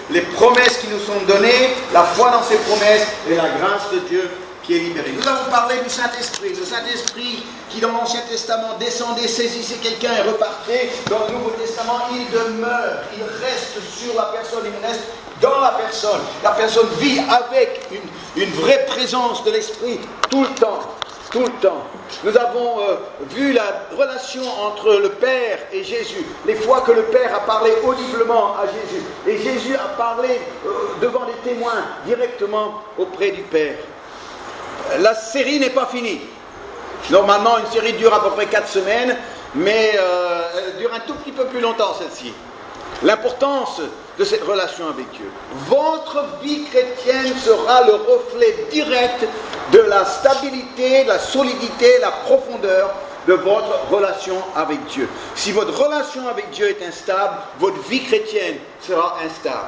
les promesses qui nous sont données, la foi dans ces promesses et la grâce de Dieu qui est libérée. Nous avons parlé du Saint-Esprit. Le Saint-Esprit qui dans l'Ancien Testament descendait, saisissait quelqu'un et repartait. Dans le Nouveau Testament, il demeure, il reste sur la personne, il reste dans la personne. La personne vit avec une vraie présence de l'Esprit tout le temps. Tout le temps. Nous avons vu la relation entre le Père et Jésus. Les fois que le Père a parlé audiblement à Jésus. Et Jésus a parlé devant des témoins directement auprès du Père. La série n'est pas finie. Normalement, une série dure à peu près 4 semaines, mais elle dure un tout petit peu plus longtemps, celle-ci. L'importance de cette relation avec Dieu. Votre vie chrétienne sera le reflet direct de la stabilité, la solidité, la profondeur de votre relation avec Dieu. Si votre relation avec Dieu est instable, votre vie chrétienne sera instable.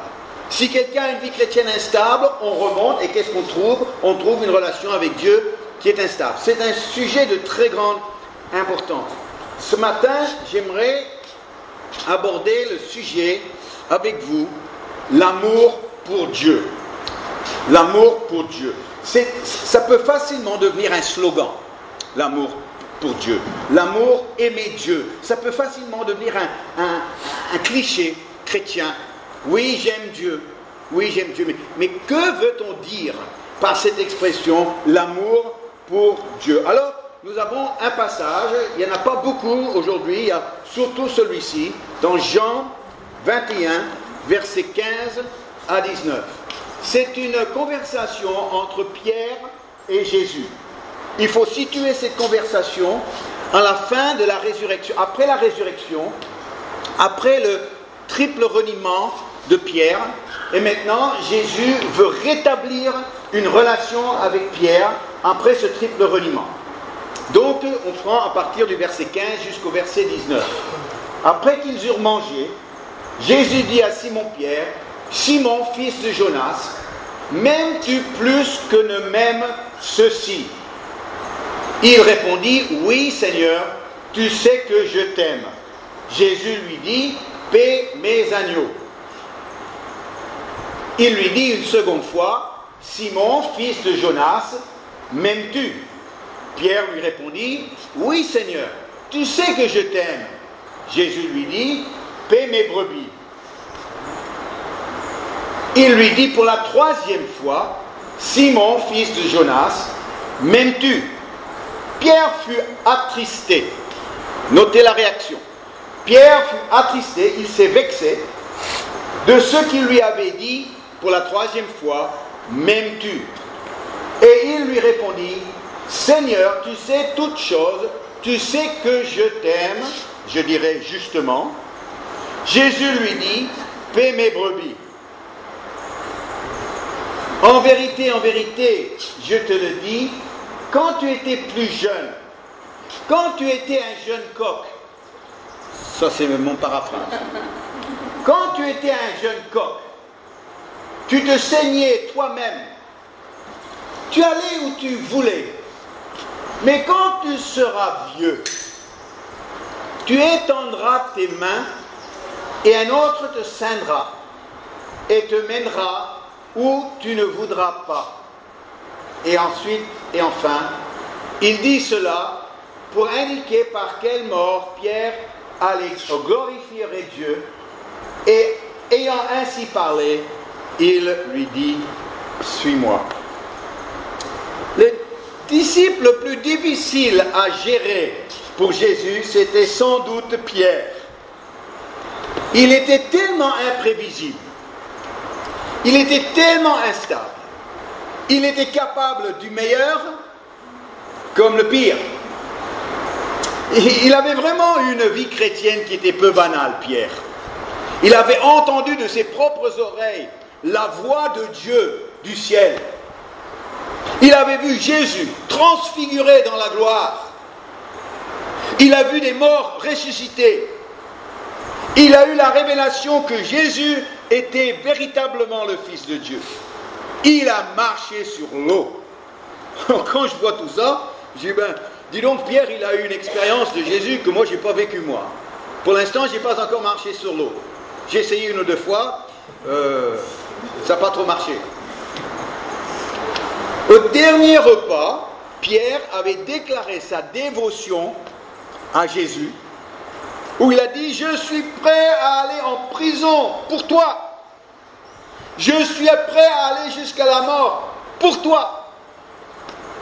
Si quelqu'un a une vie chrétienne instable, on remonte et qu'est-ce qu'on trouve? On trouve une relation avec Dieu qui est instable. C'est un sujet de très grande importance. Ce matin, j'aimerais aborder le sujet avec vous, l'amour pour Dieu. L'amour pour Dieu. Ça peut facilement devenir un slogan, l'amour pour Dieu. L'amour, aimer Dieu. Ça peut facilement devenir un cliché chrétien. Oui, j'aime Dieu. Oui, j'aime Dieu. Mais que veut-on dire par cette expression, l'amour pour Dieu? Alors, nous avons un passage, il n'y en a pas beaucoup aujourd'hui, il y a surtout celui-ci, dans Jean 21, versets 15 à 19. C'est une conversation entre Pierre et Jésus. Il faut situer cette conversation à la fin de la résurrection, après la résurrection, après le triple reniement de Pierre, et maintenant Jésus veut rétablir une relation avec Pierre après ce triple reniement. Donc on prend à partir du verset 15 jusqu'au verset 19. Après qu'ils eurent mangé, Jésus dit à Simon-Pierre, « Simon, fils de Jonas, m'aimes-tu plus que ne m'aiment ceux-ci » Il répondit, « Oui, Seigneur, tu sais que je t'aime. » Jésus lui dit, « Paie mes agneaux. » Il lui dit une seconde fois, « Simon, fils de Jonas, m'aimes-tu » Pierre lui répondit, « Oui, Seigneur, tu sais que je t'aime. » Jésus lui dit, « Paie mes brebis. » Il lui dit pour la troisième fois, « Simon, fils de Jonas, m'aimes-tu » Pierre fut attristé. Notez la réaction. Pierre fut attristé, il s'est vexé de ce qu'il lui avait dit pour la troisième fois, « M'aimes-tu » Et il lui répondit, « Seigneur, tu sais toutes choses, tu sais que je t'aime, je dirais justement. » Jésus lui dit, « Paie mes brebis. » En vérité, je te le dis, quand tu étais plus jeune, quand tu étais un jeune coq, ça c'est mon paraphrase, quand tu étais un jeune coq, tu te saignais toi-même, tu allais où tu voulais, mais quand tu seras vieux, tu étendras tes mains et un autre te ceindra et te mènera où tu ne voudras pas. Et ensuite, et enfin, il dit cela pour indiquer par quelle mort Pierre allait glorifier Dieu, et ayant ainsi parlé, il lui dit, « Suis-moi ». Le disciple le plus difficile à gérer pour Jésus, c'était sans doute Pierre. Il était tellement imprévisible. Il était tellement instable. Il était capable du meilleur comme le pire. Il avait vraiment une vie chrétienne qui était peu banale, Pierre. Il avait entendu de ses propres oreilles la voix de Dieu du ciel. Il avait vu Jésus transfiguré dans la gloire. Il a vu des morts ressuscités. Il a eu la révélation que Jésus était véritablement le Fils de Dieu. Il a marché sur l'eau. Quand je vois tout ça, je dis, dis donc Pierre, il a eu une expérience de Jésus que moi, je n'ai pas vécue moi. Pour l'instant, je n'ai pas encore marché sur l'eau. J'ai essayé une ou deux fois, ça n'a pas trop marché. Au dernier repas, Pierre avait déclaré sa dévotion à Jésus, où il a dit « Je suis prêt à aller en prison pour toi. Je suis prêt à aller jusqu'à la mort pour toi. »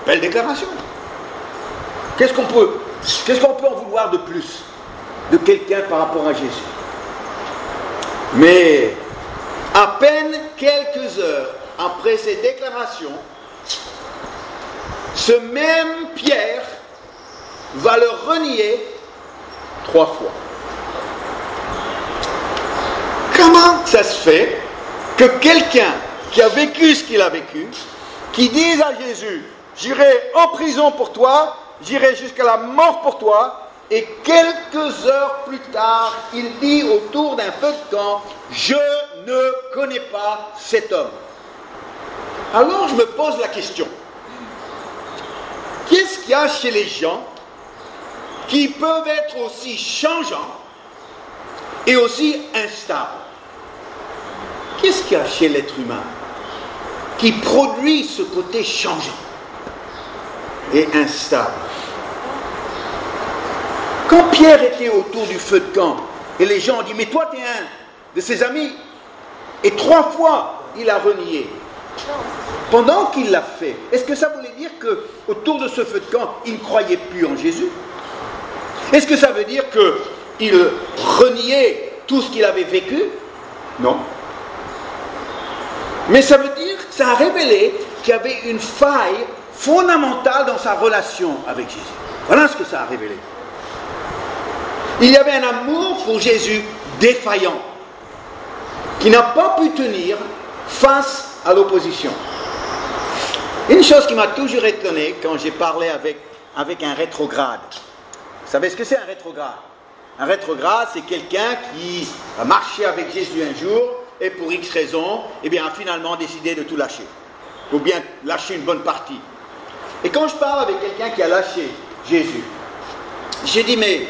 Belle déclaration. Qu'est-ce qu'on peut en vouloir de plus de quelqu'un par rapport à Jésus? Mais à peine quelques heures après ces déclarations, ce même Pierre va le renier 3 fois. Comment ça se fait que quelqu'un qui a vécu ce qu'il a vécu, qui dise à Jésus « J'irai en prison pour toi, j'irai jusqu'à la mort pour toi », et quelques heures plus tard, il dit autour d'un feu de camp « Je ne connais pas cet homme ». Alors je me pose la question. Qu'est-ce qu'il y a chez les gens qui peuvent être aussi changeants et aussi instables? Qu'est-ce qu'il y a chez l'être humain qui produit ce côté changeant et instable? Quand Pierre était autour du feu de camp et les gens ont dit « Mais toi, tu es un de ses amis » et 3 fois, il a renié. Pendant qu'il l'a fait, est-ce que ça voulait dire qu'autour de ce feu de camp, il ne croyait plus en Jésus? Est-ce que ça veut dire qu'il reniait tout ce qu'il avait vécu? Non. Mais ça veut dire que ça a révélé qu'il y avait une faille fondamentale dans sa relation avec Jésus. Voilà ce que ça a révélé. Il y avait un amour pour Jésus défaillant, qui n'a pas pu tenir face à l'opposition. Une chose qui m'a toujours étonné quand j'ai parlé avec un rétrograde. Vous savez ce que c'est un rétrograde? Un rétrograde, c'est quelqu'un qui a marché avec Jésus un jour et pour X raisons, eh bien, a finalement décidé de tout lâcher. Ou bien lâcher une bonne partie. Et quand je parle avec quelqu'un qui a lâché Jésus, j'ai dit, mais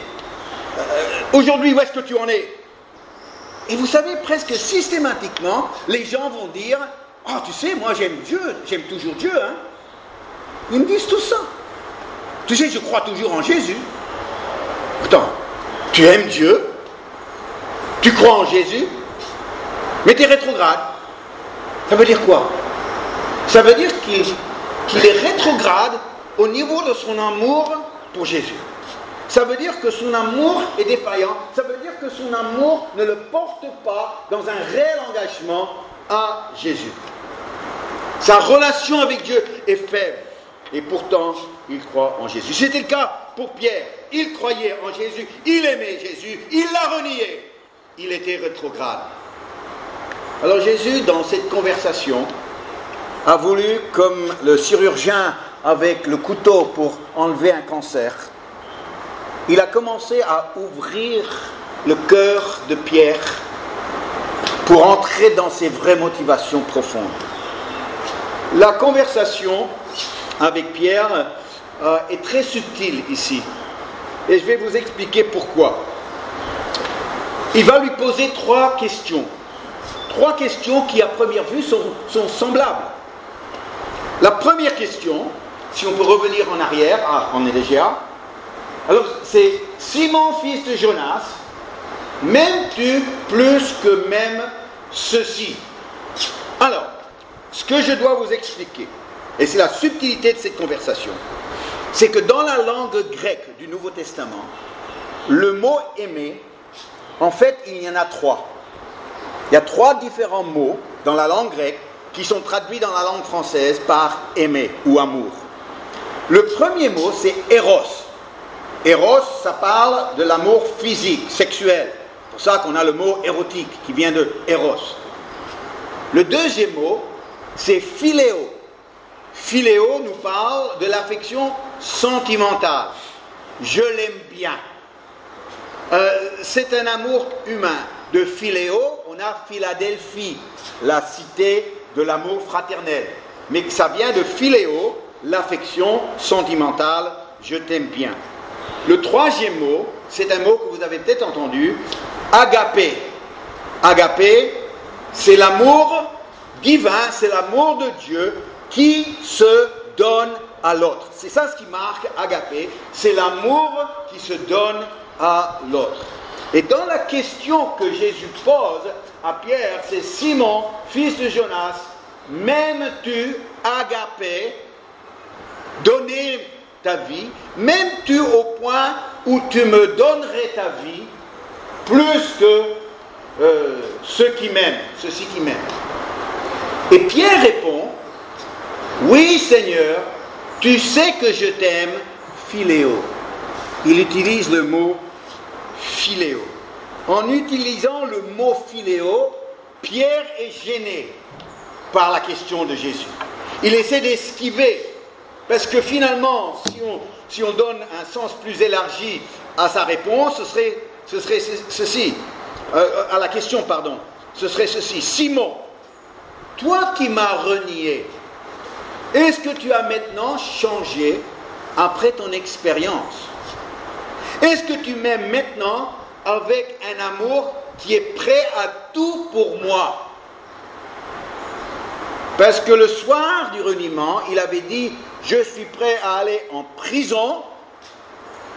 aujourd'hui, où est-ce que tu en es? Et vous savez, presque systématiquement, les gens vont dire, « Oh, tu sais, moi j'aime Dieu, j'aime toujours Dieu. Hein. » Ils me disent tout ça. Tu sais, je crois toujours en Jésus. Pourtant, tu aimes Dieu, tu crois en Jésus, mais tu es rétrograde. Ça veut dire quoi? Ça veut dire qu'il est rétrograde au niveau de son amour pour Jésus. Ça veut dire que son amour est défaillant. Ça veut dire que son amour ne le porte pas dans un réel engagement à Jésus. Sa relation avec Dieu est faible. Et pourtant, il croit en Jésus. C'était le cas pour Pierre. Il croyait en Jésus. Il aimait Jésus. Il l'a renié. Il était rétrograde. Alors Jésus, dans cette conversation, a voulu, comme le chirurgien avec le couteau pour enlever un cancer, il a commencé à ouvrir le cœur de Pierre pour entrer dans ses vraies motivations profondes. La conversation avec Pierre est très subtile ici. Et je vais vous expliquer pourquoi. Il va lui poser 3 questions. 3 questions qui, à première vue, sont semblables. La première question, si on peut revenir en arrière, on est déjà. Alors, c'est « Simon, fils de Jonas, m'aimes-tu plus que même ceci ?» Alors, ce que je dois vous expliquer, et c'est la subtilité de cette conversation, c'est que dans la langue grecque du Nouveau Testament, le mot « aimer », en fait, il y en a 3. Il y a 3 différents mots dans la langue grecque qui sont traduits dans la langue française par « aimer » ou « amour ». Le premier mot, c'est « éros ». Éros, ça parle de l'amour physique, sexuel. C'est pour ça qu'on a le mot érotique qui vient de éros. Le deuxième mot, c'est philéo. Philéo nous parle de l'affection sentimentale. Je l'aime bien. C'est un amour humain. De philéo, on a Philadelphie, la cité de l'amour fraternel. Mais ça vient de philéo, l'affection sentimentale, je t'aime bien. Le troisième mot, c'est un mot que vous avez peut-être entendu, agapé. Agapé, c'est l'amour divin, c'est l'amour de Dieu qui se donne à l'autre. C'est ça ce qui marque agapé, c'est l'amour qui se donne à l'autre. Et dans la question que Jésus pose à Pierre, c'est Simon, fils de Jonas, m'aimes-tu, agapé, donner ta vie, m'aimes-tu au point où tu me donnerais ta vie plus que ceux qui m'aiment, ceux-ci qui m'aiment? Et Pierre répond, oui Seigneur, tu sais que je t'aime, philéo. Il utilise le mot philéo. En utilisant le mot philéo, Pierre est gêné par la question de Jésus. Il essaie d'esquiver, parce que finalement, si on donne un sens plus élargi à sa réponse, ce serait ceci, à la question, pardon, ce serait ceci. Simon, toi qui m'as renié, est-ce que tu as maintenant changé après ton expérience? Est-ce que tu m'aimes maintenant avec un amour qui est prêt à tout pour moi? Parce que le soir du reniement, il avait dit, je suis prêt à aller en prison,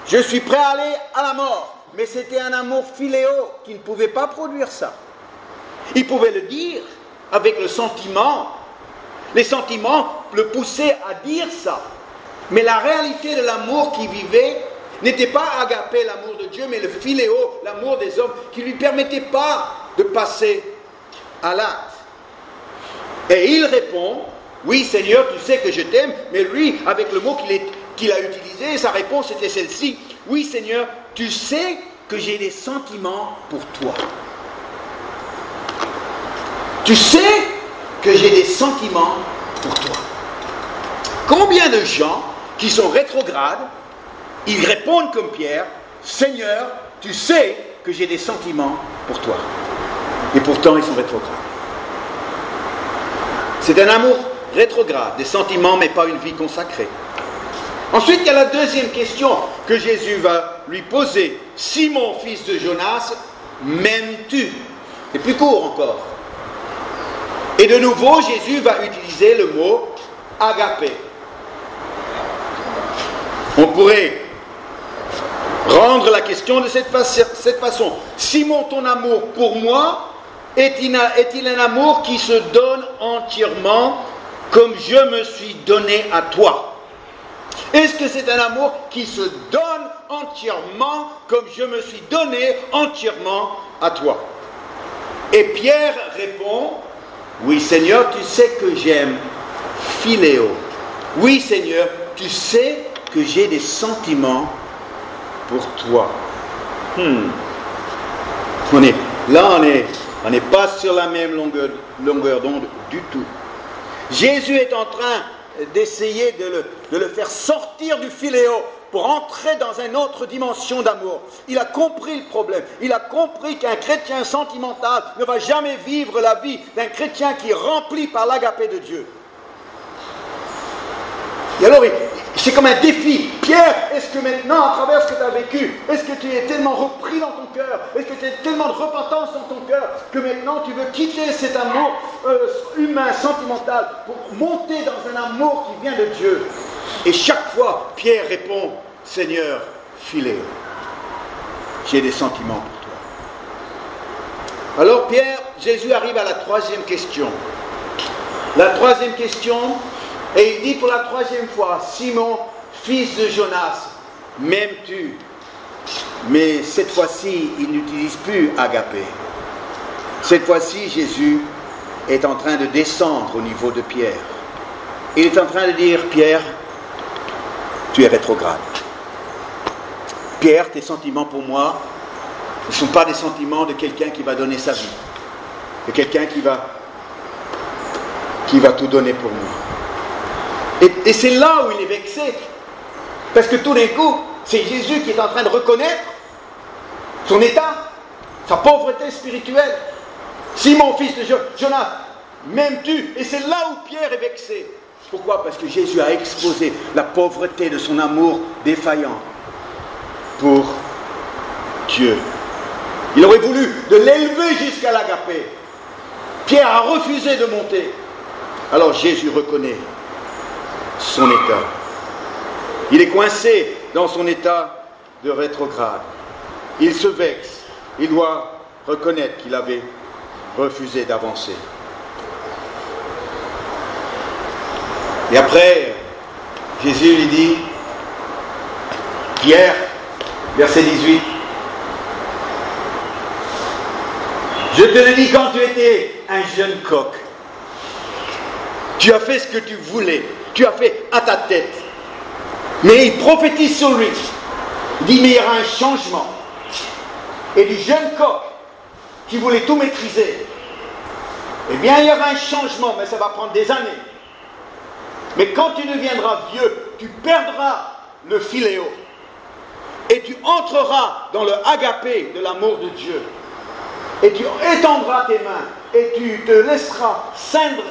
je suis prêt à aller à la mort. Mais c'était un amour philéo qui ne pouvait pas produire ça. Il pouvait le dire avec le sentiment. Les sentiments le poussaient à dire ça. Mais la réalité de l'amour qu'il vivait n'était pas agapé, l'amour de Dieu, mais le philéo, l'amour des hommes, qui ne lui permettait pas de passer à l'acte. Et il répond, oui Seigneur, tu sais que je t'aime, mais lui, avec le mot qu'il a utilisé, sa réponse était celle-ci, oui Seigneur, tu sais que j'ai des sentiments pour toi. Tu sais que j'ai des sentiments pour toi. Combien de gens qui sont rétrogrades, ils répondent comme Pierre, Seigneur, tu sais que j'ai des sentiments pour toi. Et pourtant, ils sont rétrogrades. C'est un amour rétrograde, des sentiments, mais pas une vie consacrée. Ensuite, il y a la deuxième question que Jésus va lui poser. Simon, fils de Jonas, m'aimes-tu? C'est plus court encore. Et de nouveau, Jésus va utiliser le mot agapé. On pourrait rendre la question de cette façon. Simon, ton amour pour moi est-il un amour qui se donne entièrement comme je me suis donné à toi? Est-ce que c'est un amour qui se donne entièrement comme je me suis donné entièrement à toi? Et Pierre répond, oui Seigneur, tu sais que j'aime philéo. Oui Seigneur, tu sais que j'ai des sentiments pour toi. On n'est pas sur la même longueur d'onde du tout. Jésus est en train d'essayer de le faire sortir du philéo pour entrer dans une autre dimension d'amour. Il a compris le problème. Il a compris qu'un chrétien sentimental ne va jamais vivre la vie d'un chrétien qui est rempli par l'agapé de Dieu. Et alors, c'est comme un défi. Pierre, est-ce que maintenant, à travers ce que tu as vécu, est-ce que tu es tellement repris dans ton cœur, est-ce que tu as tellement de repentance dans ton cœur, que maintenant tu veux quitter cet amour humain, sentimental, pour monter dans un amour qui vient de Dieu? Et chaque fois, Pierre répond, Seigneur, philéo, j'ai des sentiments pour toi. Alors Jésus arrive à la troisième question. La troisième question, et il dit pour la troisième fois, Simon, fils de Jonas, m'aimes-tu? Mais cette fois-ci, il n'utilise plus agapé. Cette fois-ci, Jésus est en train de descendre au niveau de Pierre. Il est en train de dire, Pierre, tu es rétrograde. Pierre, tes sentiments pour moi ne sont pas des sentiments de quelqu'un qui va donner sa vie, de quelqu'un qui va tout donner pour moi. Et c'est là où il est vexé, parce que tout d'un coup, c'est Jésus qui est en train de reconnaître son état, sa pauvreté spirituelle. Simon, fils de Jonas, m'aimes-tu? Et c'est là où Pierre est vexé. Pourquoi? Parce que Jésus a exposé la pauvreté de son amour défaillant pour Dieu. Il aurait voulu de l'élever jusqu'à l'agapé. Pierre a refusé de monter. Alors Jésus reconnaît son état. Il est coincé dans son état de rétrograde. Il se vexe. Il doit reconnaître qu'il avait refusé d'avancer. Et après, Jésus lui dit, Pierre, verset 18, je te le dis quand tu étais un jeune coq, tu as fait ce que tu voulais, tu as fait à ta tête. Mais il prophétise sur lui. Il dit, mais il y aura un changement. Et du jeune coq qui voulait tout maîtriser, eh bien il y aura un changement, mais ça va prendre des années. Mais quand tu deviendras vieux, tu perdras le philéo. Et tu entreras dans le agapé de l'amour de Dieu. Et tu étendras tes mains. Et tu te laisseras ceindre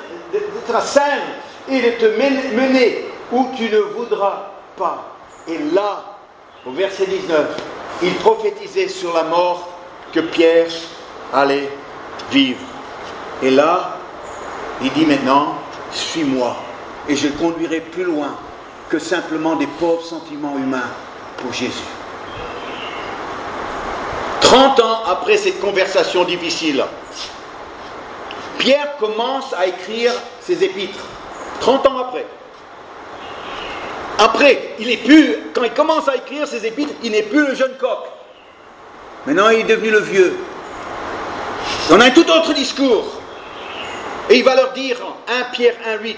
et de te mener où tu ne voudras pas. Et là, au verset 19, il prophétisait sur la mort que Pierre allait vivre. Et là, il dit maintenant, suis-moi. Et je conduirai plus loin que simplement des pauvres sentiments humains pour Jésus. 30 ans après cette conversation difficile, Pierre commence à écrire ses épîtres. 30 ans après. Après, quand il commence à écrire ses épîtres, il n'est plus le jeune coq. Maintenant, il est devenu le vieux. On a un tout autre discours. Et il va leur dire, 1 Pierre 1,8,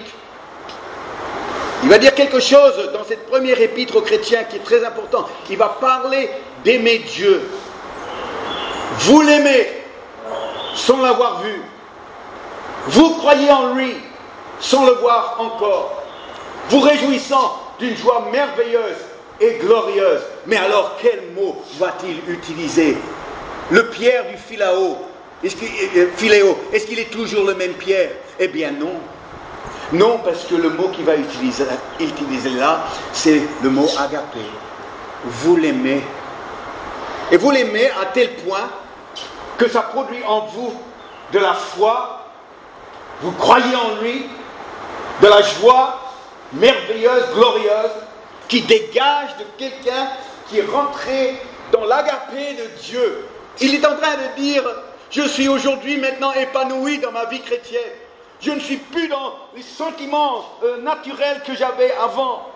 il va dire quelque chose dans cette première épître aux chrétiens qui est très important. Il va parler d'aimer Dieu. Vous l'aimez sans l'avoir vu. Vous croyez en lui sans le voir encore. Vous réjouissant d'une joie merveilleuse et glorieuse. Mais alors, quel mot va-t-il utiliser? Le Pierre du Philéo. Est-ce qu'il est toujours le même Pierre? Eh bien non. Non, parce que le mot qu'il va utiliser là, c'est le mot agapé. Vous l'aimez. Et vous l'aimez à tel point que ça produit en vous de la foi, vous croyez en lui, de la joie merveilleuse, glorieuse, qui dégage de quelqu'un qui est rentré dans l'agapé de Dieu. Il est en train de dire, je suis aujourd'hui maintenant épanoui dans ma vie chrétienne. Je ne suis plus dans les sentiments naturels que j'avais avant,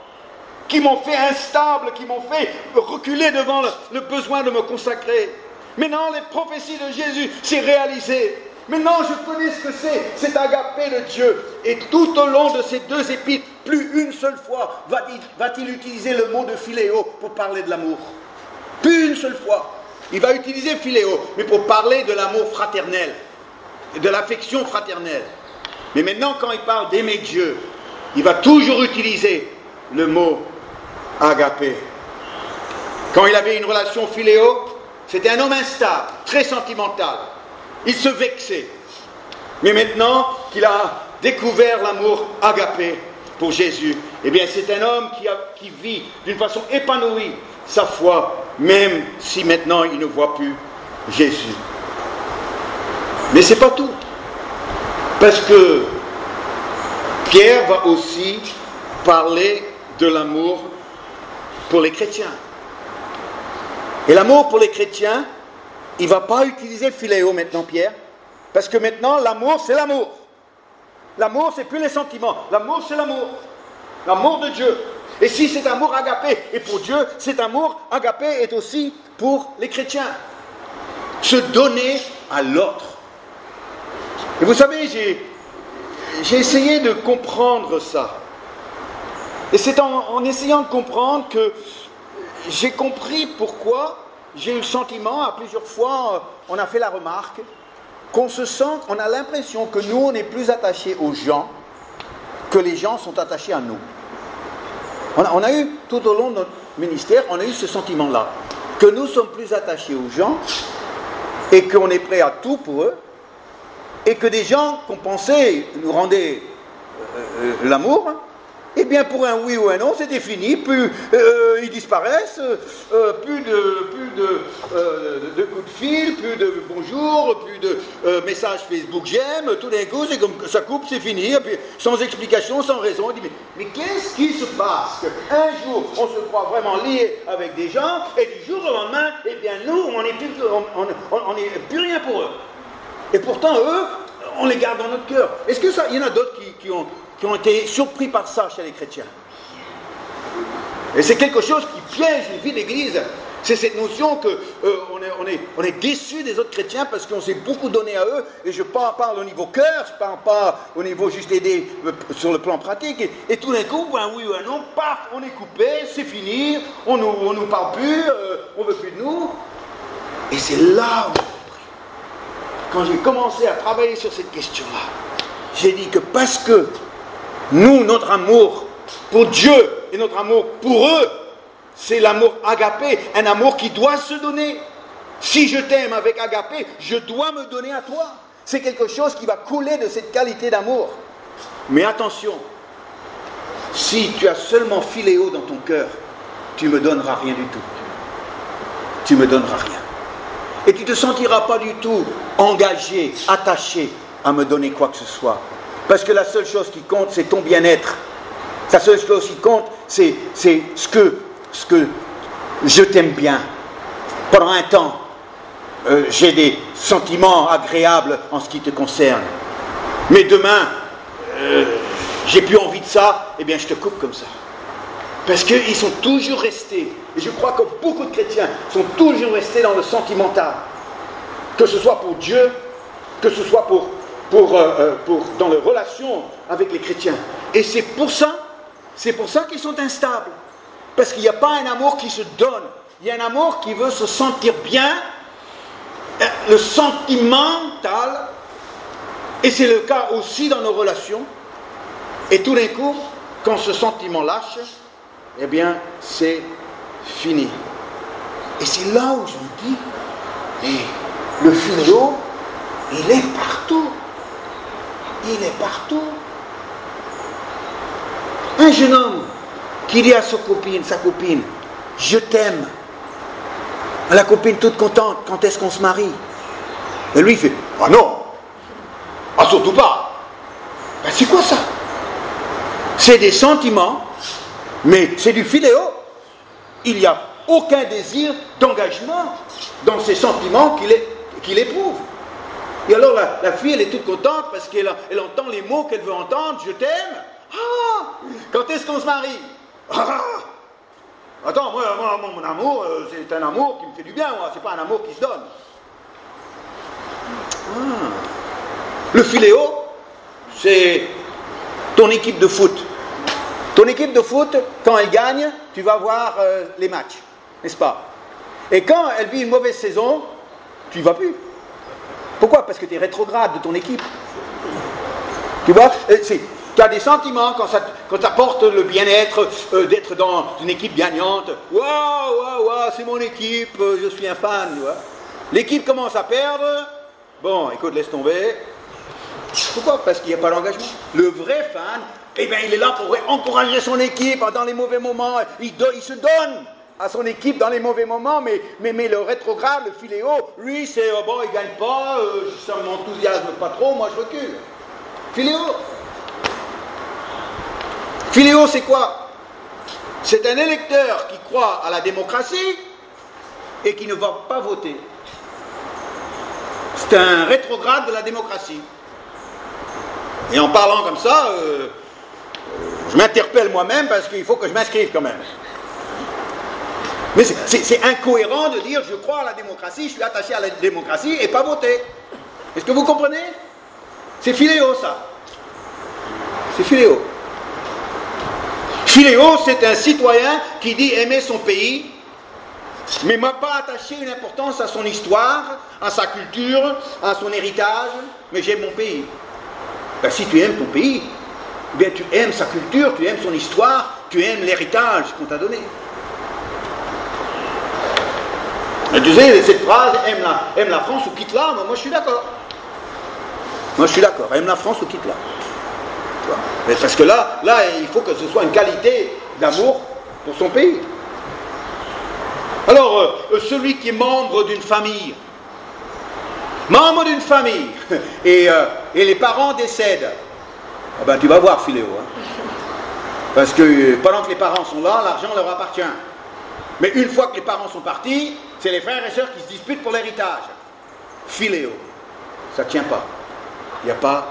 qui m'ont fait instable, qui m'ont fait reculer devant le besoin de me consacrer. Maintenant, les prophéties de Jésus, c'est réalisé. Maintenant, je connais ce que c'est, cet agapé de Dieu. Et tout au long de ces deux épîtres, plus une seule fois va-t-il utiliser le mot de philéo pour parler de l'amour. Plus une seule fois. Il va utiliser philéo, mais pour parler de l'amour fraternel, de l'affection fraternelle. Mais maintenant, quand il parle d'aimer Dieu, il va toujours utiliser le mot agapé. Quand il avait une relation philéo, c'était un homme instable, très sentimental. Il se vexait. Mais maintenant qu'il a découvert l'amour agapé pour Jésus, eh bien c'est un homme qui vit d'une façon épanouie sa foi, même si maintenant il ne voit plus Jésus. Mais ce n'est pas tout. Parce que Pierre va aussi parler de l'amour pour les chrétiens. Et l'amour pour les chrétiens, il ne va pas utiliser philéo maintenant, Pierre, parce que maintenant, l'amour, c'est l'amour. L'amour, c'est plus les sentiments. L'amour, c'est l'amour. L'amour de Dieu. Et si cet amour agapé est pour Dieu, cet amour agapé est aussi pour les chrétiens. Se donner à l'autre. Et vous savez, j'ai essayé de comprendre ça. Et c'est en essayant de comprendre que j'ai compris pourquoi j'ai eu le sentiment, à plusieurs fois, on a fait la remarque, qu'on a l'impression que nous, on est plus attachés aux gens que les gens sont attachés à nous. On a eu, tout au long de notre ministère, on a eu ce sentiment-là, que nous sommes plus attachés aux gens et qu'on est prêt à tout pour eux, et que des gens qu'on pensait nous rendaient l'amour, eh bien pour un oui ou un non, c'était fini, plus ils disparaissent, plus de coups de fil, plus de bonjour, plus de messages Facebook j'aime, tout d'un coup c'est comme ça coupe, c'est fini, et puis, sans explication, sans raison, on dit mais qu'est-ce qui se passe? Un jour on se croit vraiment lié avec des gens, et du jour au lendemain, eh bien nous on n'est plus rien pour eux. Et pourtant eux, on les garde dans notre cœur. Est-ce que ça, il y en a d'autres qui ont été surpris par ça chez les chrétiens? Et c'est quelque chose qui piège une vie d'église. C'est cette notion qu'on est déçu des autres chrétiens parce qu'on s'est beaucoup donné à eux. Et je parle au niveau cœur, je parle pas au niveau juste aider sur le plan pratique. Et tout d'un coup, un oui ou un non, paf, on est coupé, c'est fini, on nous parle plus, on veut plus de nous. Et c'est là où quand j'ai commencé à travailler sur cette question-là, j'ai dit que parce que nous, notre amour pour Dieu et notre amour pour eux, c'est l'amour agapé, un amour qui doit se donner. Si je t'aime avec agapé, je dois me donner à toi. C'est quelque chose qui va couler de cette qualité d'amour. Mais attention, si tu as seulement philéo dans ton cœur, tu ne me donneras rien du tout. Tu ne me donneras rien. Et tu ne te sentiras pas du tout engagé, attaché à me donner quoi que ce soit. Parce que la seule chose qui compte, c'est ton bien-être. La seule chose qui compte, c'est ce que je t'aime bien. Pendant un temps, j'ai des sentiments agréables en ce qui te concerne. Mais demain, j'ai plus envie de ça, eh bien je te coupe comme ça. Parce qu'ils sont toujours restés, et je crois que beaucoup de chrétiens sont toujours restés dans le sentimental. Que ce soit pour Dieu, que ce soit dans les relations avec les chrétiens. Et c'est pour ça qu'ils sont instables. Parce qu'il n'y a pas un amour qui se donne. Il y a un amour qui veut se sentir bien, le sentimental, et c'est le cas aussi dans nos relations. Et tout d'un coup, quand ce sentiment lâche, eh bien, c'est fini. Et c'est là où je me dis, mais le philéo, il est partout. Il est partout. Un jeune homme qui dit à sa copine, je t'aime. La copine toute contente, quand est-ce qu'on se marie? Et lui il fait, ah non, ah surtout pas. Ben, c'est quoi ça? C'est des sentiments, mais c'est du philéo. Il n'y a aucun désir d'engagement dans ces sentiments qu'il éprouve. Et alors la fille, elle est toute contente parce qu'elle entend les mots qu'elle veut entendre. Je t'aime. Ah, quand est-ce qu'on se marie? Ah, attends, moi, mon amour, c'est un amour qui me fait du bien. C'est pas un amour qui se donne. Ah. Le philéo, c'est ton équipe de foot. Ton équipe de foot, quand elle gagne, tu vas voir les matchs, n'est-ce pas? Et quand elle vit une mauvaise saison, tu n'y vas plus. Pourquoi? Parce que tu es rétrograde de ton équipe. Tu vois? Tu as des sentiments quand ça apporte le bien-être d'être dans une équipe gagnante. Waouh, c'est mon équipe, je suis un fan. Tu vois? L'équipe commence à perdre. Bon, écoute, laisse tomber. Pourquoi? Parce qu'il n'y a pas d'engagement. Le vrai fan, eh bien, il est là pour encourager son équipe dans les mauvais moments. Il se donne à son équipe dans les mauvais moments, mais le rétrograde, le philéo, lui, c'est bon, il ne gagne pas, ça ne m'enthousiasme pas trop, moi je recule. Philéo, c'est quoi? C'est un électeur qui croit à la démocratie et qui ne va pas voter. C'est un rétrograde de la démocratie. Et en parlant comme ça, je m'interpelle moi-même parce qu'il faut que je m'inscrive quand même. Mais c'est incohérent de dire je crois à la démocratie, je suis attaché à la démocratie et pas voter. Est-ce que vous comprenez? C'est philéo ça. C'est philéo. Philéo, c'est un citoyen qui dit aimer son pays, mais n'a pas attaché une importance à son histoire, à sa culture, à son héritage, mais j'aime mon pays. Ben, si tu aimes ton pays, eh bien, tu aimes sa culture, tu aimes son histoire, tu aimes l'héritage qu'on t'a donné. Et tu sais, cette phrase, aime la France ou quitte-la, moi je suis d'accord. Aime la France ou quitte-la. Mais parce que là, il faut que ce soit une qualité d'amour pour son pays. Alors, celui qui est membre d'une famille, et les parents décèdent, ah ben, tu vas voir, Philéo. Hein. Parce que pendant que les parents sont là, l'argent leur appartient. Mais une fois que les parents sont partis, c'est les frères et sœurs qui se disputent pour l'héritage. Philéo, ça ne tient pas. Il n'y a pas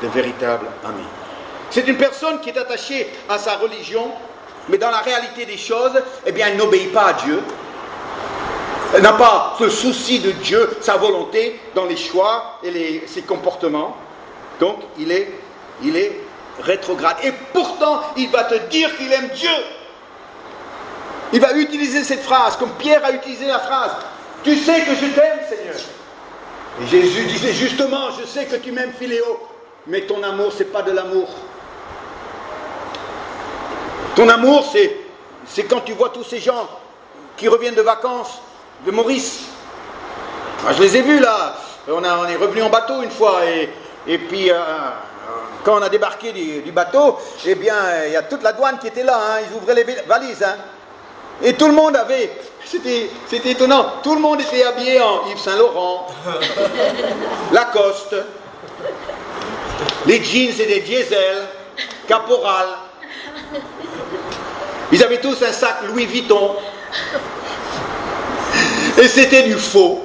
de véritable ami. C'est une personne qui est attachée à sa religion, mais dans la réalité des choses, eh bien, elle n'obéit pas à Dieu. Elle n'a pas ce souci de Dieu, sa volonté, dans les choix et ses comportements. Donc, il est rétrograde. Et pourtant, il va te dire qu'il aime Dieu. Il va utiliser cette phrase, comme Pierre a utilisé la phrase. Tu sais que je t'aime, Seigneur. Et Jésus disait justement, je sais que tu m'aimes, Philéo, mais ton amour, c'est pas de l'amour. Ton amour, c'est quand tu vois tous ces gens qui reviennent de vacances, de Maurice. Moi, je les ai vus là. On est revenu en bateau une fois et puis quand on a débarqué du bateau, eh bien, il y a toute la douane qui était là. Hein, ils ouvraient les valises. Hein, et tout le monde avait... C'était étonnant. Tout le monde était habillé en Yves Saint Laurent, Lacoste, les jeans et des diesel, Caporal. Ils avaient tous un sac Louis Vuitton. Et c'était du faux.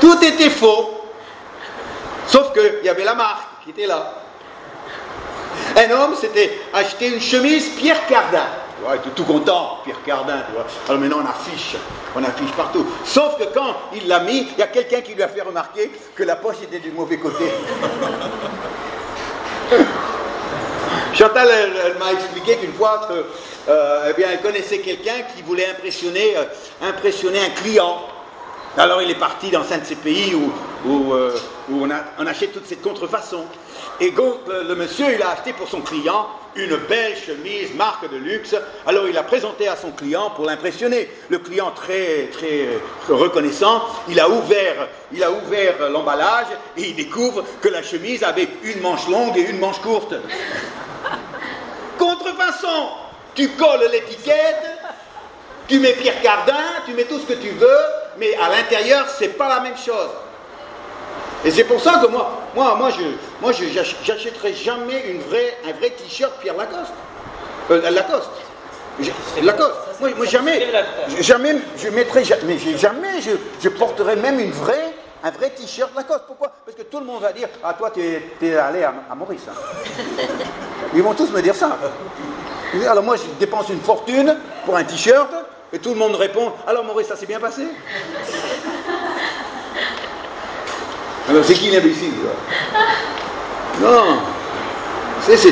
Tout était faux. Sauf qu'il y avait la marque qui était là. Un homme s'était acheté une chemise Pierre Cardin. Ouais, il était tout content, Pierre Cardin, tu vois. Alors maintenant on affiche partout. Sauf que quand il l'a mis, il y a quelqu'un qui lui a fait remarquer que la poche était du mauvais côté. Chantal, elle m'a expliqué qu'une fois eh bien, elle connaissait quelqu'un qui voulait impressionner un client. Alors il est parti dans un de ces pays où on achète toute cette contrefaçon. Et donc le monsieur, il a acheté pour son client une belle chemise, marque de luxe. Alors il l'a présentée à son client pour l'impressionner. Le client, très, très reconnaissant, il a ouvert l'emballage et il découvre que la chemise avait une manche longue et une manche courte. Contrefaçon, tu colles l'étiquette, tu mets Pierre Cardin, tu mets tout ce que tu veux, mais à l'intérieur, c'est pas la même chose. Et c'est pour ça que moi, je j'achèterai jamais un vrai t-shirt Pierre Lacoste. Lacoste. Moi, jamais je mettrai, mais jamais je porterai même un vrai t-shirt Lacoste. Pourquoi? Parce que tout le monde va dire, ah toi, t'es allé à Maurice. Hein. Ils vont tous me dire ça. Alors moi, je dépense une fortune pour un t-shirt, et tout le monde répond, alors Maurice, ça s'est bien passé? Alors c'est qui l'imbécile? Non, c'est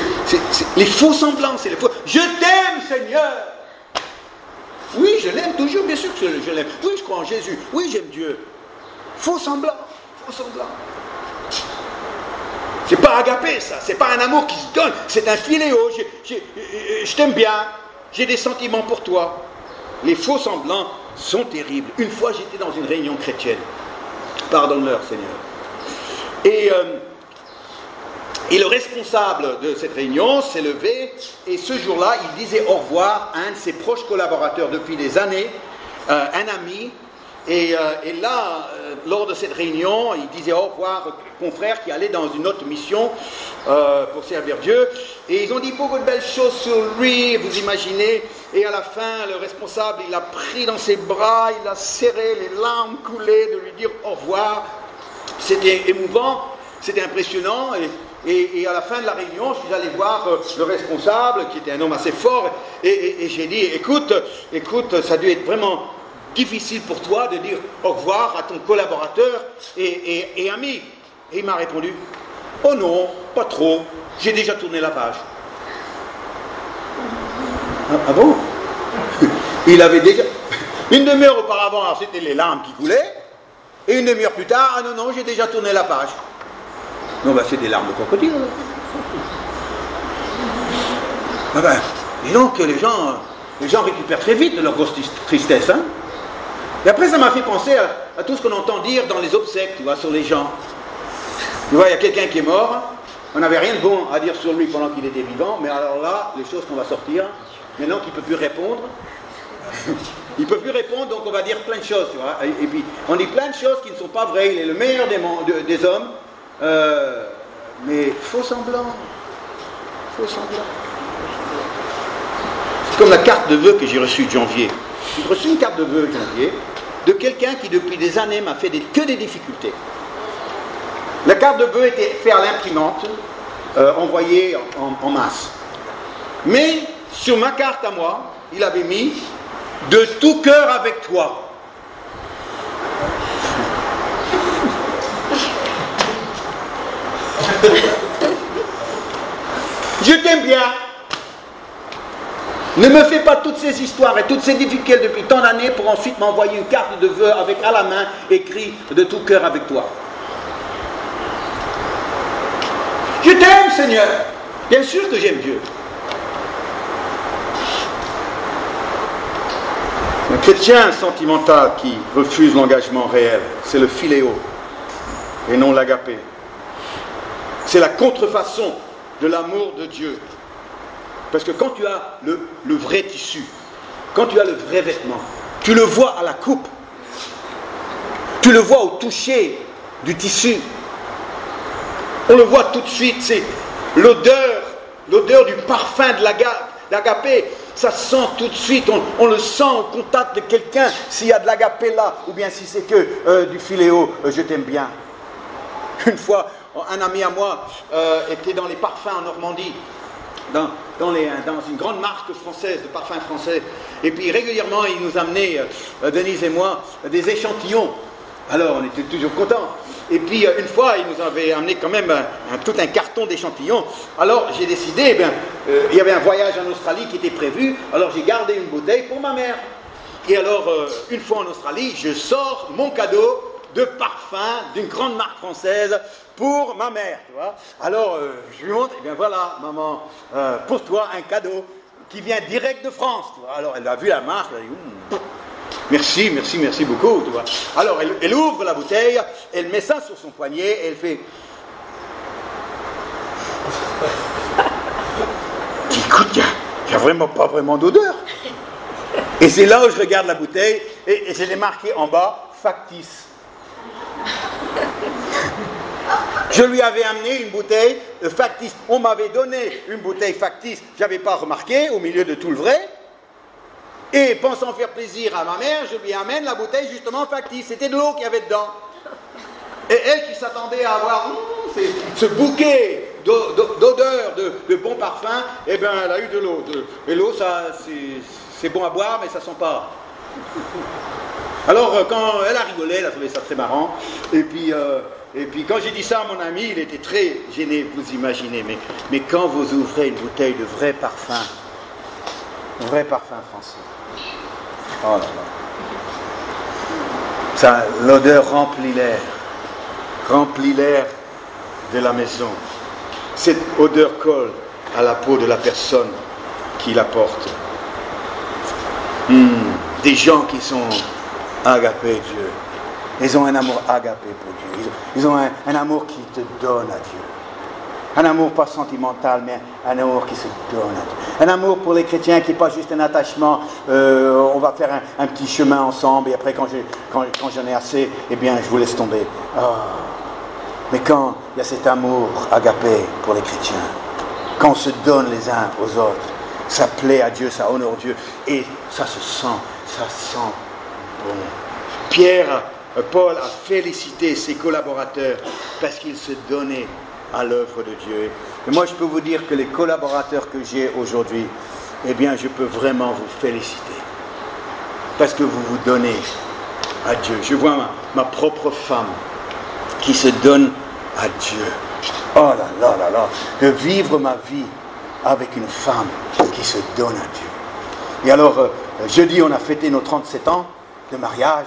les faux semblants, c'est les faux. Je t'aime, Seigneur. Oui, je l'aime toujours, bien sûr que je l'aime. Oui, je crois en Jésus. Oui, j'aime Dieu. Faux semblant, faux semblant. C'est pas agapé, ça. C'est pas un amour qui se donne. C'est un philéo. Je t'aime bien. J'ai des sentiments pour toi. Les faux semblants sont terribles. Une fois, j'étais dans une réunion chrétienne. Pardonne-leur, Seigneur. Et le responsable de cette réunion s'est levé et ce jour-là, il disait au revoir à un de ses proches collaborateurs depuis des années, un ami. Et là, lors de cette réunion, il disait au revoir au confrère qui allait dans une autre mission pour servir Dieu. Et ils ont dit beaucoup de belles choses sur lui, vous imaginez. Et à la fin, le responsable, il l'a pris dans ses bras, il l'a serré, les larmes coulaient de lui dire au revoir. C'était émouvant, c'était impressionnant. Et à la fin de la réunion, je suis allé voir le responsable, qui était un homme assez fort, et j'ai dit, écoute, ça a dû être vraiment difficile pour toi de dire au revoir à ton collaborateur et ami. Et il m'a répondu, oh non, pas trop, j'ai déjà tourné la page. Ah bon? Il avait déjà... Une demi-heure auparavant, alors c'était les larmes qui coulaient, et une demi-heure plus tard, ah non, j'ai déjà tourné la page. Non, c'est des larmes de crocodile. Dis donc que les gens récupèrent très vite leur grosse tristesse. Hein. Et après, ça m'a fait penser à tout ce qu'on entend dire dans les obsèques, tu vois, sur les gens. Tu vois, il y a quelqu'un qui est mort, On n'avait rien de bon à dire sur lui pendant qu'il était vivant, mais alors là, les choses qu'on va sortir, maintenant qu'il ne peut plus répondre, il ne peut plus répondre, donc on va dire plein de choses, tu vois. Et puis, on dit plein de choses qui ne sont pas vraies. Il est le meilleur des hommes, mais faux semblant. Faux semblant. C'est comme la carte de vœux que j'ai reçue de janvier. J'ai reçu une carte de vœux de janvier de quelqu'un qui, depuis des années, m'a fait que des difficultés. La carte de vœux était faite à l'imprimante, envoyée en masse. Mais, sur ma carte à moi, il avait mis « De tout cœur avec toi ». Je t'aime bien. Ne me fais pas toutes ces histoires et toutes ces difficultés depuis tant d'années pour ensuite m'envoyer une carte de vœux avec à la main écrit « De tout cœur avec toi ». Je t'aime, Seigneur. Bien sûr que j'aime Dieu. Un chrétien sentimental qui refuse l'engagement réel, c'est le philéo et non l'agapé. C'est la contrefaçon de l'amour de Dieu. Parce que quand tu as le vrai tissu, quand tu as le vrai vêtement, tu le vois à la coupe, tu le vois au toucher du tissu. On le voit tout de suite, c'est l'odeur du parfum de l'agapé. Ça sent tout de suite, on le sent au contact de quelqu'un, s'il y a de l'agapé là, ou bien si c'est que du philéo, je t'aime bien. Une fois, un ami à moi était dans les parfums en Normandie, dans une grande marque française, de parfums français, et puis régulièrement il nous amenait, Denise et moi, des échantillons. Alors on était toujours contents. Et puis une fois il nous avait amené quand même tout un carton d'échantillons. Alors j'ai décidé, il y avait un voyage en Australie qui était prévu, alors j'ai gardé une bouteille pour ma mère. Et alors une fois en Australie, je sors mon cadeau de parfum d'une grande marque française pour ma mère, tu vois. Alors je lui montre, et bien voilà maman, pour toi un cadeau qui vient direct de France, tu vois. Alors elle a vu la marque, elle a dit merci, merci, merci beaucoup, tu vois. Alors elle ouvre la bouteille, elle met ça sur son poignet et elle fait écoute, il n'y a vraiment pas vraiment d'odeur. Et c'est là où je regarde la bouteille et je l'ai marqué en bas factice. Je lui avais amené une bouteille factice. On m'avait donné une bouteille factice, je n'avais pas remarqué, au milieu de tout le vrai. Et pensant faire plaisir à ma mère, je lui amène la bouteille justement factice. C'était de l'eau qu'il y avait dedans. Et elle qui s'attendait à avoir ce bouquet d'odeur, de bon parfum, eh bien elle a eu de l'eau. Et l'eau, ça, c'est bon à boire, mais ça sent pas. Alors quand elle a rigolé, elle a trouvé ça très marrant. Et puis quand j'ai dit ça à mon ami, il était très gêné, vous imaginez. Mais quand vous ouvrez une bouteille de vrai parfum français, oh là là, ça, l'odeur remplit l'air de la maison. Cette odeur colle à la peau de la personne qui la porte. Des gens qui sont agapés Dieu. Ils ont un amour agapé pour Dieu. Ils ont un amour qui te donne à Dieu. Un amour pas sentimental, mais un amour qui se donne à Dieu. Un amour pour les chrétiens qui n'est pas juste un attachement, on va faire un petit chemin ensemble et après quand j'en ai assez, eh bien je vous laisse tomber. Oh. Mais quand il y a cet amour agapé pour les chrétiens, quand on se donne les uns aux autres, ça plaît à Dieu, ça honore Dieu et ça se sent, ça sent bon. Paul a félicité ses collaborateurs parce qu'ils se donnaient à l'œuvre de Dieu. Et moi, je peux vous dire que les collaborateurs que j'ai aujourd'hui, eh bien, je peux vraiment vous féliciter. Parce que vous vous donnez à Dieu. Je vois ma propre femme qui se donne à Dieu. Oh là là là là, de vivre ma vie avec une femme qui se donne à Dieu. Et alors, jeudi, on a fêté nos 37 ans de mariage.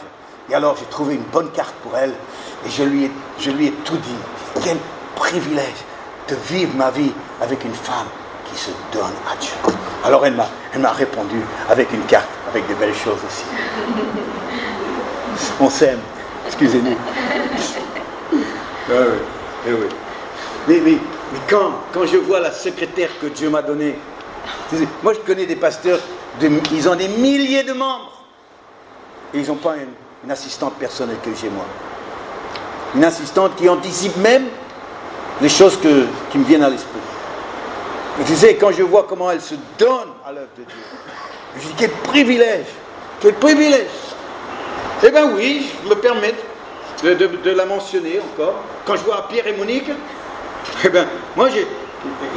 Et alors, j'ai trouvé une bonne carte pour elle. Et je lui ai tout dit. Quel privilège de vivre ma vie avec une femme qui se donne à Dieu. Alors elle m'a répondu avec une carte, avec de belles choses aussi. On s'aime, excusez-nous. Ah oui, eh oui. Mais Mais quand je vois la secrétaire que Dieu m'a donnée, moi je connais des pasteurs, ils ont des milliers de membres, et ils n'ont pas une assistante personnelle que j'ai moi. Une assistante qui anticipe même les choses qui me viennent à l'esprit. Et tu sais, quand je vois comment elle se donne à l'œuvre de Dieu, je dis quel privilège, quel privilège. Eh bien oui, je me permets de la mentionner encore. Quand je vois Pierre et Monique, eh bien, moi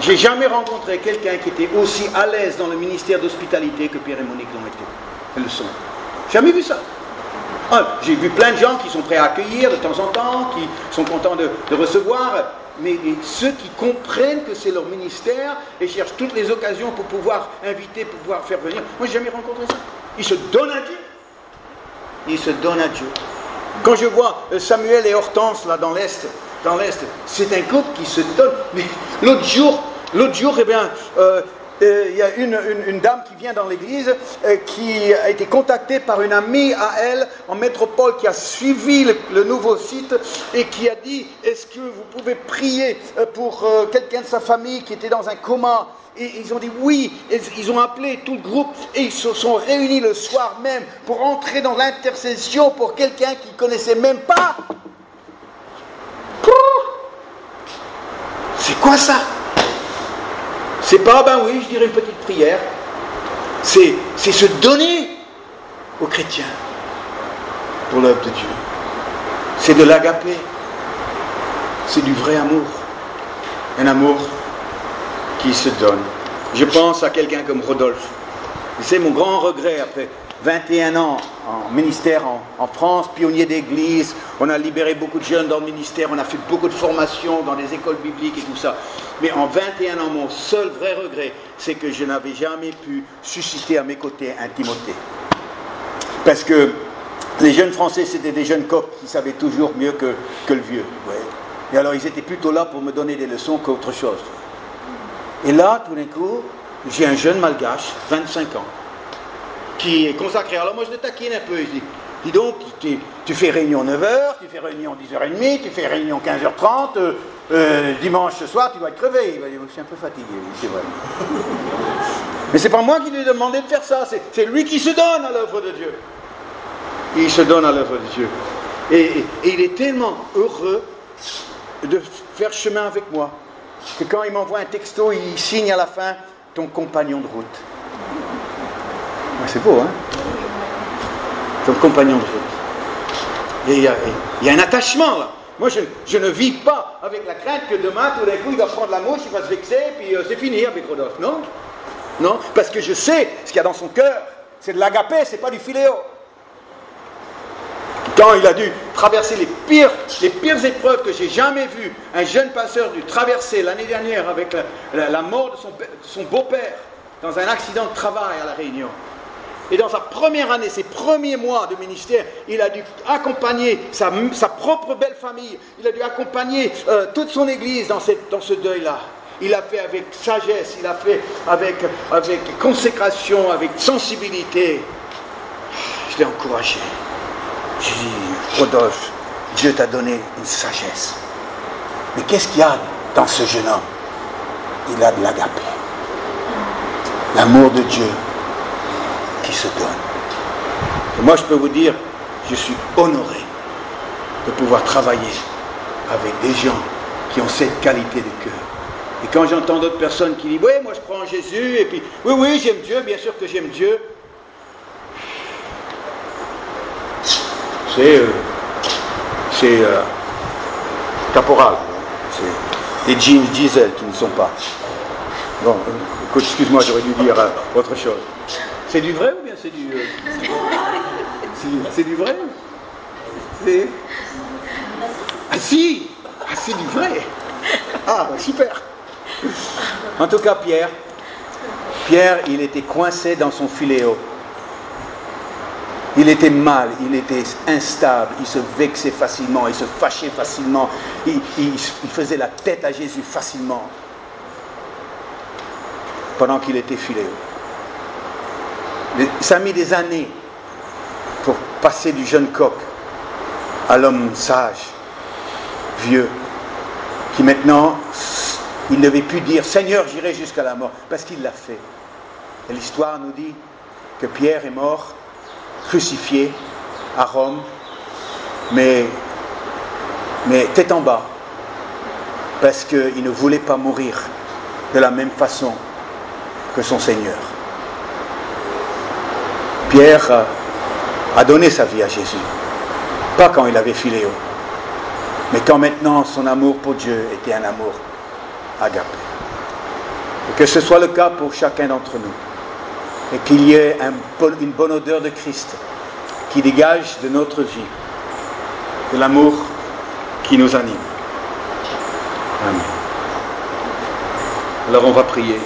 j'ai jamais rencontré quelqu'un qui était aussi à l'aise dans le ministère d'hospitalité que Pierre et Monique l'ont été. Elles le sont. Jamais vu ça. J'ai vu plein de gens qui sont prêts à accueillir de temps en temps, qui sont contents de recevoir, mais ceux qui comprennent que c'est leur ministère et cherchent toutes les occasions pour pouvoir inviter, pour pouvoir faire venir. Moi, j'ai jamais rencontré ça. Ils se donnent à Dieu. Ils se donnent à Dieu. Quand je vois Samuel et Hortense là dans l'Est, c'est un couple qui se donne. Mais l'autre jour, eh bien, il y a une dame qui vient dans l'église qui a été contactée par une amie à elle en métropole qui a suivi le nouveau site et qui a dit est-ce que vous pouvez prier pour quelqu'un de sa famille qui était dans un coma. Et ils ont dit oui, ils ont appelé tout le groupe et ils se sont réunis le soir même pour entrer dans l'intercession pour quelqu'un qu'ils ne connaissaient même pas. C'est quoi ça? C'est pas, ben oui, je dirais une petite prière. C'est se donner aux chrétiens pour l'œuvre de Dieu. C'est de l'agapé. C'est du vrai amour. Un amour qui se donne. Je pense à quelqu'un comme Rodolphe. C'est mon grand regret après 21 ans en ministère en France, pionnier d'église. On a libéré beaucoup de jeunes dans le ministère, on a fait beaucoup de formations dans des écoles bibliques et tout ça. Mais en 21 ans, mon seul vrai regret, c'est que je n'avais jamais pu susciter à mes côtés un Timothée. Parce que les jeunes Français, c'était des jeunes coqs qui savaient toujours mieux que le vieux. Ouais. Et alors, ils étaient plutôt là pour me donner des leçons qu'autre chose. Et là, tout d'un coup, j'ai un jeune malgache, 25 ans, qui est consacré. Alors moi, je le taquine un peu. Je dis donc, tu fais réunion 9h, tu fais réunion 10h30, tu fais réunion 15h30, dimanche ce soir, tu dois être crevé. Il va dire, je suis un peu fatigué, c'est vrai. Mais c'est pas moi qui lui ai demandé de faire ça, c'est lui qui se donne à l'œuvre de Dieu. Il se donne à l'œuvre de Dieu. Et il est tellement heureux de faire chemin avec moi, que quand il m'envoie un texto, il signe à la fin ton compagnon de route. C'est beau, hein? Ton compagnon de route. Et il y a un attachement là. Moi, je ne vis pas avec la crainte que demain, tout d'un coup, il va prendre la mouche, il va se vexer, puis c'est fini avec Rodolphe. Non? Non, parce que je sais ce qu'il y a dans son cœur. C'est de l'agapé, c'est pas du philéo. Quand il a dû traverser les pires épreuves que j'ai jamais vues, un jeune pasteur dû traverser l'année dernière avec la mort de son beau-père dans un accident de travail à La Réunion. Et dans sa première année, ses premiers mois de ministère, il a dû accompagner sa propre belle famille, il a dû accompagner toute son église dans ce deuil-là. Il l'a fait avec sagesse, il l'a fait avec consécration, avec sensibilité. Je l'ai encouragé. J'ai dit, Rodolphe, Dieu t'a donné une sagesse. Mais qu'est-ce qu'il y a dans ce jeune homme? Il a de l'agapé. L'amour de Dieu qui se donne. Et moi, je peux vous dire, je suis honoré de pouvoir travailler avec des gens qui ont cette qualité de cœur. Et quand j'entends d'autres personnes qui disent, oui, moi je crois en Jésus, et puis, oui, j'aime Dieu, bien sûr que j'aime Dieu. C'est caporal. C'est des jeans diesel qui ne sont pas. Bon, écoute, excuse-moi, j'aurais dû dire autre chose. C'est du vrai ou bien c'est du... c'est du vrai? Ah si! Ah, c'est du vrai! Ah, super! En tout cas, Pierre, il était coincé dans son filéo. Il était mal, il était instable, il se vexait facilement, il se fâchait facilement, il faisait la tête à Jésus facilement. Pendant qu'il était filéo. Ça a mis des années pour passer du jeune coq à l'homme sage, vieux, qui maintenant Il n'avait pu dire « Seigneur, j'irai jusqu'à la mort » parce qu'il l'a fait. Et l'histoire nous dit que Pierre est mort, crucifié à Rome, mais tête en bas, parce qu'il ne voulait pas mourir de la même façon que son Seigneur. Pierre a donné sa vie à Jésus, pas quand il avait Philéo, mais quand maintenant son amour pour Dieu était un amour agapé. Et que ce soit le cas pour chacun d'entre nous, et qu'il y ait une bonne odeur de Christ qui dégage de notre vie, de l'amour qui nous anime. Amen. Alors on va prier.